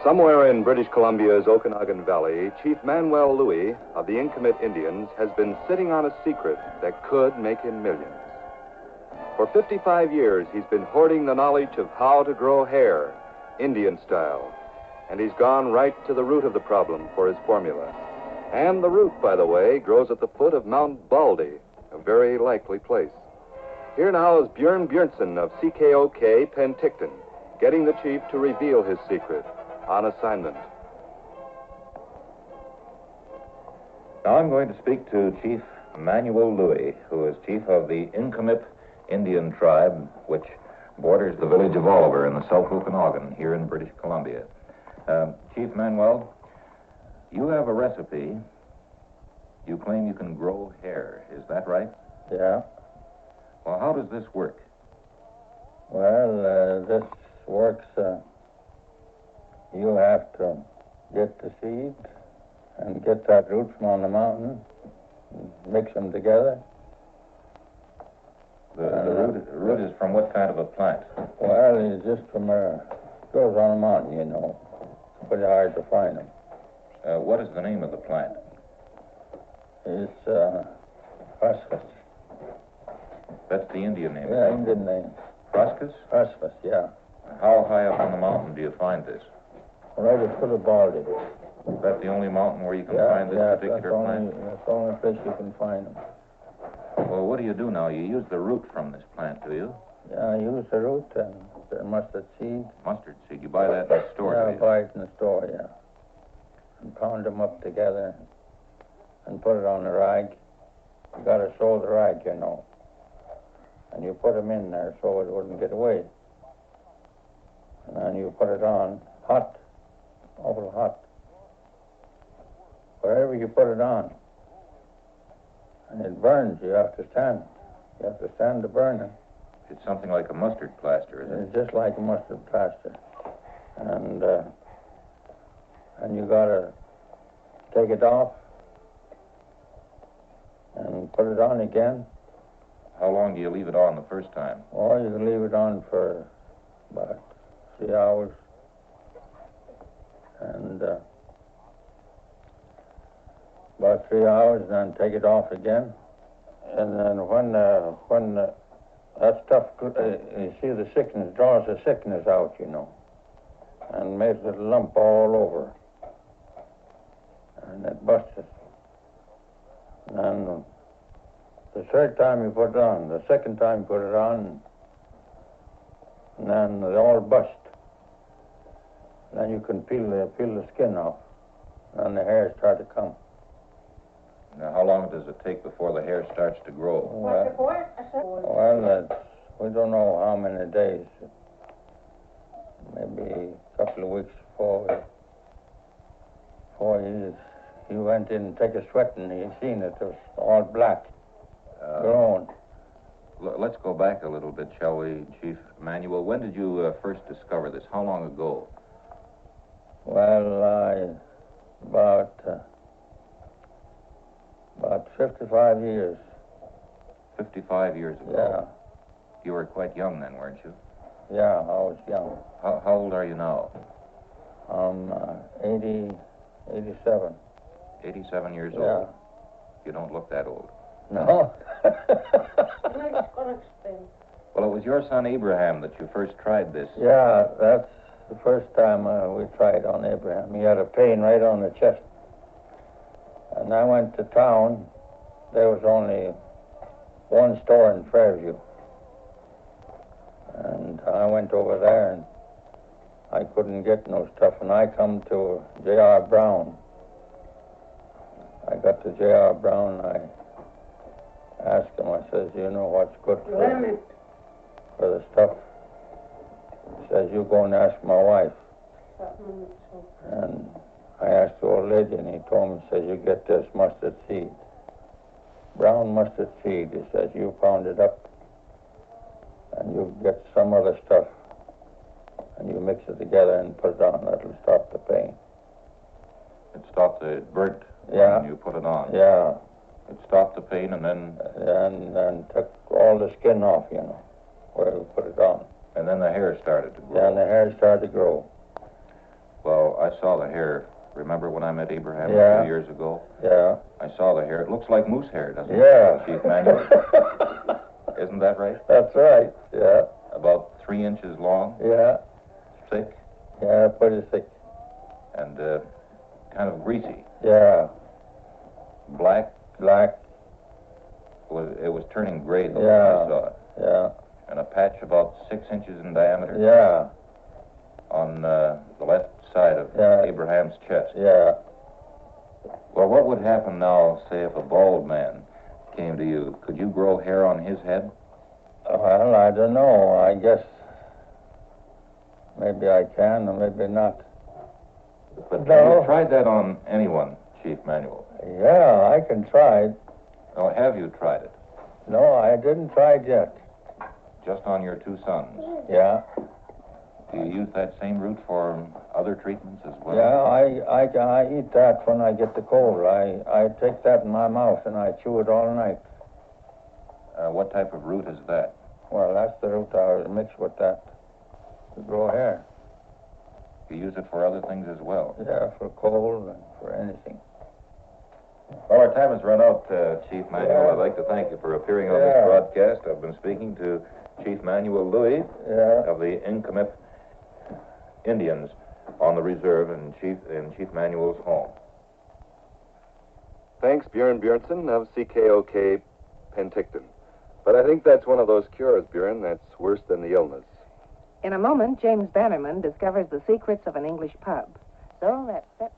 Somewhere in British Columbia's Okanagan Valley, Chief Manuel Louis of the Inkaneep Indians has been sitting on a secret that could make him millions. For 55 years, he's been hoarding the knowledge of how to grow hair, Indian style. And he's gone right to the root of the problem for his formula. And the root, by the way, grows at the foot of Mount Baldy, a very likely place. Here now is Bjornson of C.K.O.K, Penticton, getting the chief to reveal his secret on assignment. Now I'm going to speak to Chief Manuel Louis, who is chief of the Inkaneep Indian tribe, which borders the village of Oliver in the South Okanagan here in British Columbia. Chief Manuel, you have a recipe. You claim you can grow hair. Is that right? Yeah. Well, how does this work? Well, this works. You have to get the seed and get that root from on the mountain, mix them together. The root is from what kind of a plant? Well, it's just from goes on the mountain, you know. It's pretty hard to find them. What is the name of the plant? It's Huskus. That's the Indian name? Yeah, Indian name. Huskus? Huskus, yeah. How high up on the mountain do you find this? Right at the foot of Baldy. Is that the only mountain where you can find this particular plant? That's the only place you can find them. Well, what do you do now? You use the root from this plant, do you? Yeah, I use the root and the mustard seed. Mustard seed. You buy that in the store, Yeah, do I you? buy it in the store, yeah. And pound them up together and put it on the rag. You got to sew the rag, you know. And you put them in there so it wouldn't get away. And then you put it on hot, awful hot. Wherever you put it on. And it burns, you have to stand. You have to stand to burn it. It's something like a mustard plaster, isn't it? It's just like a mustard plaster. And you got to take it off and put it on again. How long do you leave it on the first time? Or you can leave it on for about 3 hours. And about 3 hours, and then take it off again. And then when that stuff, you see the sickness, draws the sickness out, you know, and makes a lump all over. And it busts it. And the third time you put it on, the second time you put it on, and then they all bust. Then you can peel the skin off, and the hair start to come. Now, how long does it take before the hair starts to grow? Well, we don't know how many days. Maybe a couple of weeks before he went in and took a sweat, and he seen it was all black, grown. Let's go back a little bit, shall we, Chief Manuel? When did you first discover this? How long ago? Well, about 55 years. 55 years ago? Yeah. You were quite young then, weren't you? Yeah, I was young. How old are you now? I'm 87. 87 years Yeah. old? You don't look that old. No. Well, it was your son Abraham that you first tried this. Yeah, that's the first time we tried on Abraham. He had a pain right on the chest. And I went to town. There was only one store in Fairview. And I went over there, and I couldn't get no stuff. And I come to J.R. Brown. I got to J.R. Brown, and I asked him, I says, you know what's good for the stuff? He says, you go and ask my wife. And I asked the old lady, and he told me, he says, you get this mustard seed. Brown mustard seed. He says, you pound it up, and you get some other stuff, and you mix it together and put it on. That'll stop the pain. It stopped it burnt Yeah. when you put it on. Yeah. It stopped the pain and then... And took all the skin off, you know, where we put it on. And then the hair started to grow. Yeah, and the hair started to grow. Well, I saw the hair. Remember when I met Abraham Yeah. a few years ago? Yeah. I saw the hair. It looks like moose hair, doesn't Yeah. it, Chief Manuel? Isn't that right? That's right. Yeah. About 3 inches long, Yeah. thick, Yeah, pretty thick. and kind of greasy. Yeah. Black. Black. It was turning gray though Yeah. when I saw it. Yeah. And a patch about 6 inches in diameter Yeah. on the left side of Yeah. Abraham's chest. Yeah. Well, what would happen now, say, if a bald man came to you? Could you grow hair on his head? Well, I don't know. I guess maybe I can or maybe not. But No. have you tried that on anyone, Chief Manuel? Yeah, I can try it. Oh, have you tried it? No, I didn't try it yet. Just on your 2 sons? Yeah. Do you use that same root for other treatments as well? Yeah, I eat that when I get the cold. I take that in my mouth and I chew it all night. What type of root is that? Well, that's the root I mix with that to grow hair. You use it for other things as well? Yeah, for cold and for anything. Well, our time has run out, Chief Manuel. Yeah. I'd like to thank you for appearing on Yeah. this broadcast. I've been speaking to Chief Manuel Louis Yeah. of the Inkaneep Indians on the reserve in Chief Manuel's home. Thanks, Bjorn Bjornson of CKOK Penticton. But I think that's one of those cures, Bjorn, that's worse than the illness. In a moment, James Bannerman discovers the secrets of an English pub. So that's